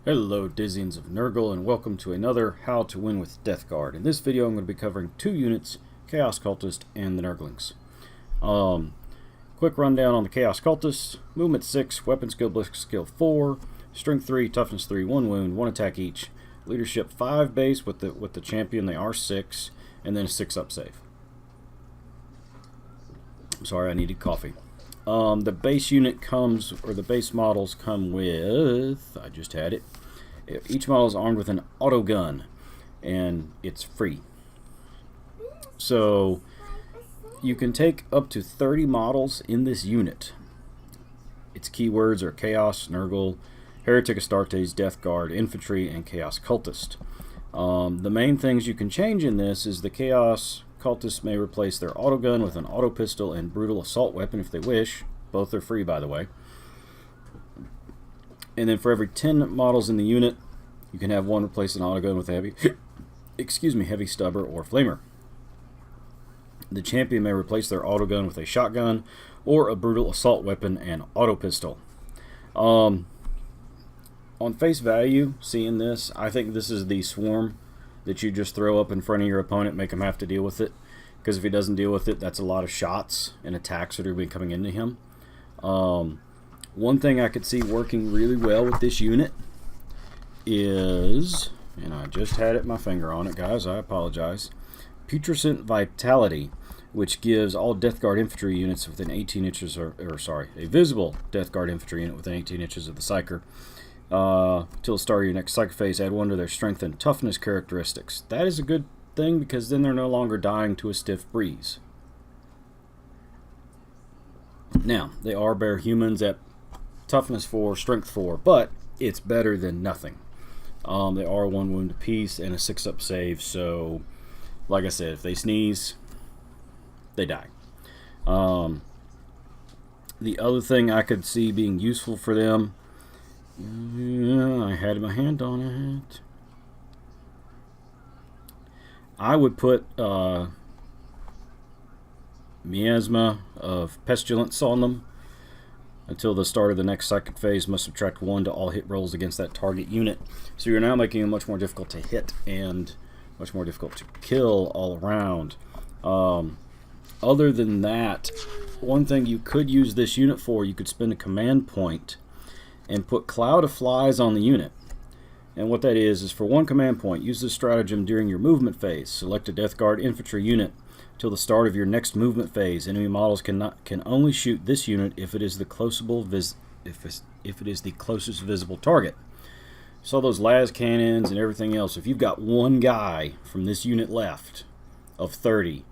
Hello Dizzians of Nurgle, and welcome to another How to Win with Death Guard. In this video I'm going to be covering two units, Chaos Cultist and the Nerdlings. Quick rundown on the Chaos Cultists: Movement 6, Weapon Skill, Ballistic Skill 4, Strength 3, Toughness 3, 1 wound, 1 attack each, Leadership 5 base with the champion, they are 6, and then a 6 up save. I'm sorry, I needed coffee. The base unit comes, or the base models come with, I just had it, each model is armed with an auto gun, and it's free. So you can take up to 30 models in this unit. Its keywords are Chaos, Nurgle, Heretic Astartes, Death Guard, Infantry, and Chaos Cultist. The main things you can change in this is the Chaos Cultists may replace their auto gun with an auto pistol and brutal assault weapon if they wish. Both are free, by the way. And then for every 10 models in the unit, you can have one replace an auto gun with a heavy, heavy stubber or flamer. The champion may replace their auto gun with a shotgun or a brutal assault weapon and auto pistol. On face value, seeing this, I think this is the swarm that you just throw up in front of your opponent, make him have to deal with it. Because if he doesn't deal with it, that's a lot of shots and attacks that are going to be coming into him. One thing I could see working really well with this unit is, and I just had my finger on it, guys, I apologize, Putrescent Vitality, which gives all Death Guard infantry units within 18 inches, a visible Death Guard infantry unit within 18 inches of the Psyker, till the start of your next Psyker phase, add 1 to their strength and toughness characteristics. That is a good thing because then they're no longer dying to a stiff breeze. Now, they are bare humans at toughness 4, strength 4, but it's better than nothing. They are 1 wound apiece and a 6 up save, so like I said, if they sneeze, they die. The other thing I could see being useful for them, I had my hand on it. I would put Miasma of Pestilence on them. Until the start of the next psychic phase, must subtract 1 to all hit rolls against that target unit. So you're now making it much more difficult to hit and much more difficult to kill all around. Other than that, one thing you could use this unit for, you could spend a command point and put Cloud of Flies on the unit. And what that is for 1 command point, use this stratagem during your movement phase. Select a Death Guard infantry unit till the start of your next movement phase. Enemy models can only shoot this unit if it is the closest visible target. So those las cannons and everything else, if you've got 1 guy from this unit left of 30,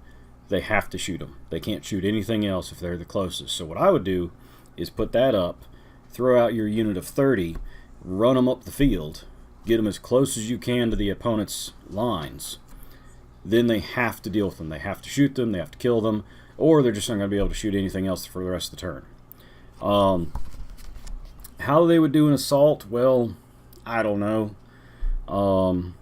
they have to shoot them. They can't shoot anything else if they're the closest. So what I would do is put that up, throw out your unit of 30, run them up the field, get them as close as you can to the opponent's lines. Then they have to deal with them. They have to shoot them, they have to kill them, or they're just not going to be able to shoot anything else for the rest of the turn. How they would do an assault, well, I don't know.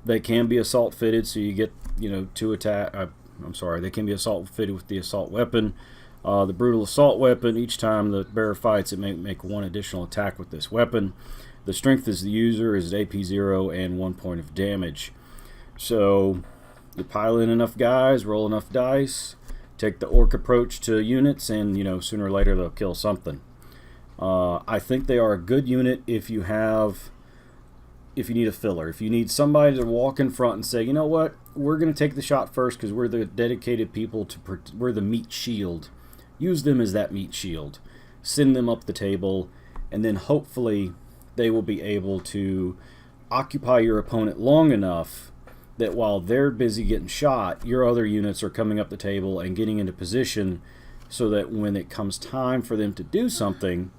They can be assault fitted, so you get, 2 attack. They can be assault fitted with the assault weapon. The brutal assault weapon, each time the bearer fights, it may make 1 additional attack with this weapon. The strength is the user is at AP 0 and 1 point of damage. So you pile in enough guys, roll enough dice, take the orc approach to units, and sooner or later they'll kill something. I think they are a good unit if you need a filler. If you need somebody to walk in front and say, you know what, we're going to take the shot first because we're the dedicated people, we're the meat shield. Use them as that meat shield. Send them up the table, and then hopefully they will be able to occupy your opponent long enough that while they're busy getting shot, your other units are coming up the table and getting into position so that when it comes time for them to do something,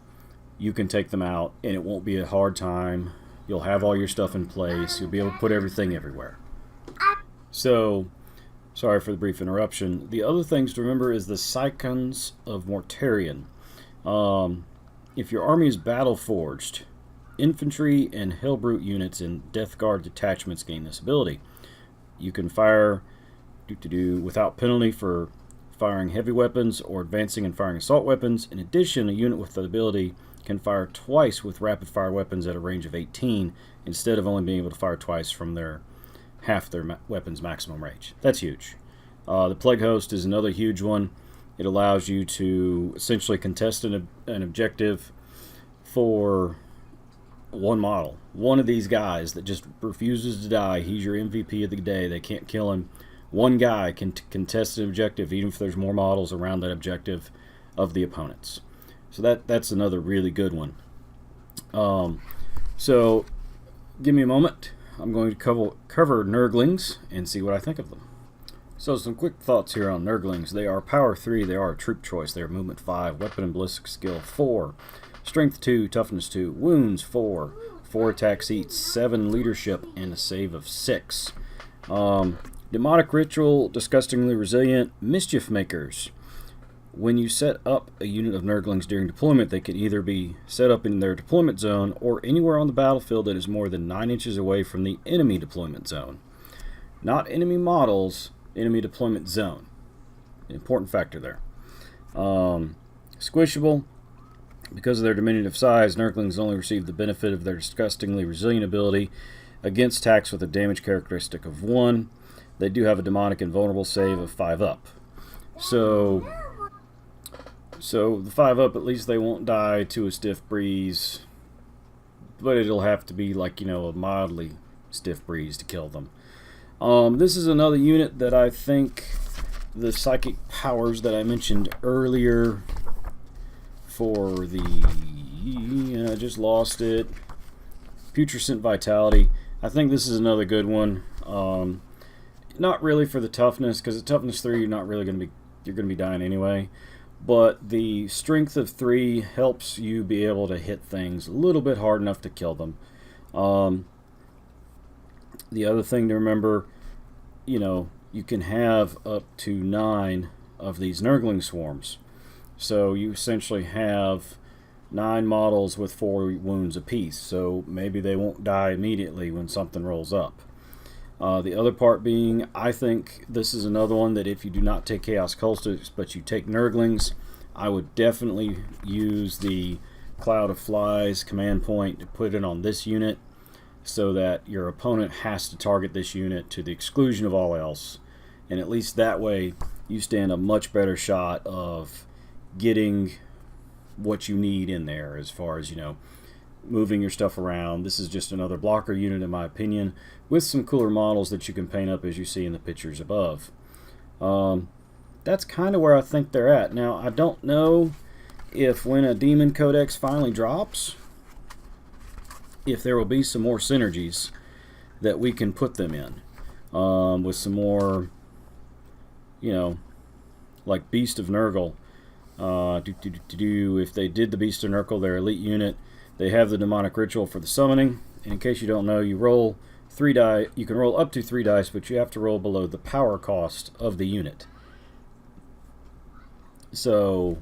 you can take them out and it won't be a hard time. You'll have all your stuff in place. You'll be able to put everything everywhere. So, sorry for the brief interruption. The other things to remember is the Scions of Mortarion. If your army is battle-forged, infantry and Hellbrute units and Death Guard detachments gain this ability. You can fire without penalty for firing heavy weapons or advancing and firing assault weapons. In addition, a unit with the ability can fire twice with rapid-fire weapons at a range of 18 instead of only being able to fire twice from half their weapon's maximum range. That's huge. The Plague Host is another huge one. It allows you to essentially contest an objective for one model. One of these guys that just refuses to die. He's your MVP of the day. They can't kill him. One guy can contest an objective even if there's more models around that objective of the opponents. So that's another really good one. So give me a moment. I'm going to cover Nerdlings and see what I think of them. So some quick thoughts here on Nerdlings. They are Power 3, they are a troop choice, they are Movement 5, Weapon and Ballistic Skill 4, Strength 2, Toughness 2, Wounds 4, 4 attack seats, 7 leadership, and a save of 6. Demonic Ritual, Disgustingly Resilient, Mischief Makers. When you set up a unit of Nerdlings during deployment, they can either be set up in their deployment zone or anywhere on the battlefield that is more than 9 inches away from the enemy deployment zone. Not enemy models, enemy deployment zone. Important factor there. Squishable. Because of their diminutive size, Nerdlings only receive the benefit of their disgustingly resilient ability against attacks with a damage characteristic of 1. They do have a demonic invulnerable save of 5 up. So the 5 up, at least they won't die to a stiff breeze. But it'll have to be like, a mildly stiff breeze to kill them. This is another unit that I think the psychic powers that I mentioned earlier for I just lost it. Putrescent Vitality. I think this is another good one. Not really for the toughness, because at toughness 3 you're going to be dying anyway. But the strength of 3 helps you be able to hit things a little bit hard enough to kill them. The other thing to remember, you can have up to 9 of these Nurgling swarms. So you essentially have 9 models with 4 wounds apiece. So maybe they won't die immediately when something rolls up. The other part being, I think this is another one that if you do not take Chaos Cultists, but you take Nurglings, I would definitely use the Cloud of Flies command point to put it on this unit, so that your opponent has to target this unit to the exclusion of all else. And at least that way you stand a much better shot of getting what you need in there as far as, moving your stuff around. This is just another blocker unit in my opinion, with some cooler models that you can paint up as you see in the pictures above. That's kind of where I think they're at. Now, I don't know if when a Demon Codex finally drops, if there will be some more synergies that we can put them in, with some more, like Beast of Nurgle. If they did the Beast of Nurgle, their elite unit, they have the Demonic Ritual for the summoning. And in case you don't know, you roll 3 die. You can roll up to 3 dice, but you have to roll below the power cost of the unit. So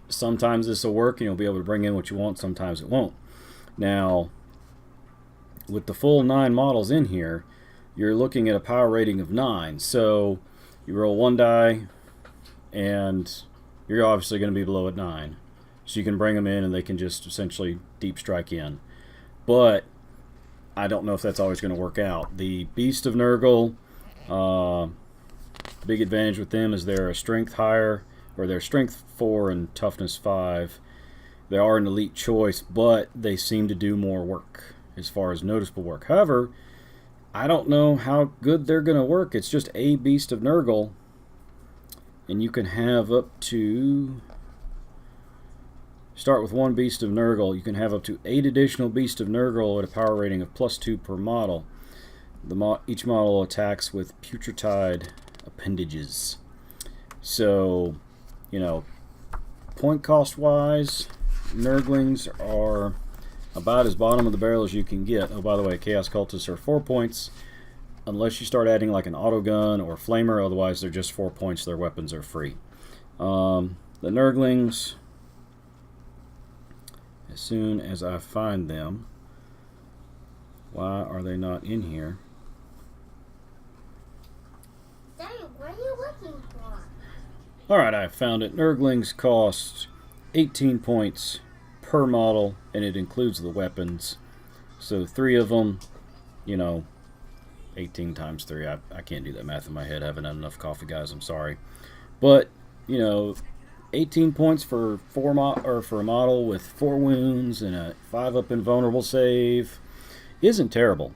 sometimes this will work and you'll be able to bring in what you want, sometimes it won't. Now, with the full 9 models in here, you're looking at a power rating of 9. So you roll 1 die, and you're obviously going to be below at 9. So you can bring them in and they can just essentially deep strike in. But I don't know if that's always going to work out. The Beast of Nurgle, big advantage with them is they're a strength higher, or they're strength 4 and toughness 5. They are an elite choice, but they seem to do more work as far as noticeable work. However, I don't know how good they're going to work. It's just a Beast of Nurgle, and you can have up to, start with 1 Beast of Nurgle. You can have up to 8 additional Beast of Nurgle at a power rating of +2 per model. Each model attacks with putrefied appendages. So, point cost wise, Nurglings are about as bottom of the barrel as you can get. Oh, by the way, Chaos Cultists are 4 points, unless you start adding like an autogun or flamer. Otherwise, they're just 4 points. Their weapons are free. The Nurglings, as soon as I find them, why are they not in here? Daddy, what are you looking for? Alright, I found it. Nurglings cost 18 points per model, and it includes the weapons. So 3 of them, 18 times 3. I can't do that math in my head. I haven't had enough coffee, guys. I'm sorry. But, 18 points for for a model with 4 wounds and a 5-up invulnerable save isn't terrible.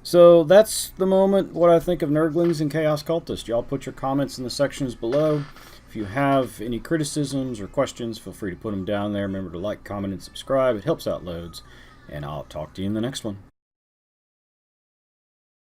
So that's the moment, what I think of Nerdlings and Chaos Cultist. Y'all put your comments in the sections below. If you have any criticisms or questions, feel free to put them down there. Remember to like, comment, and subscribe. It helps out loads. And I'll talk to you in the next one.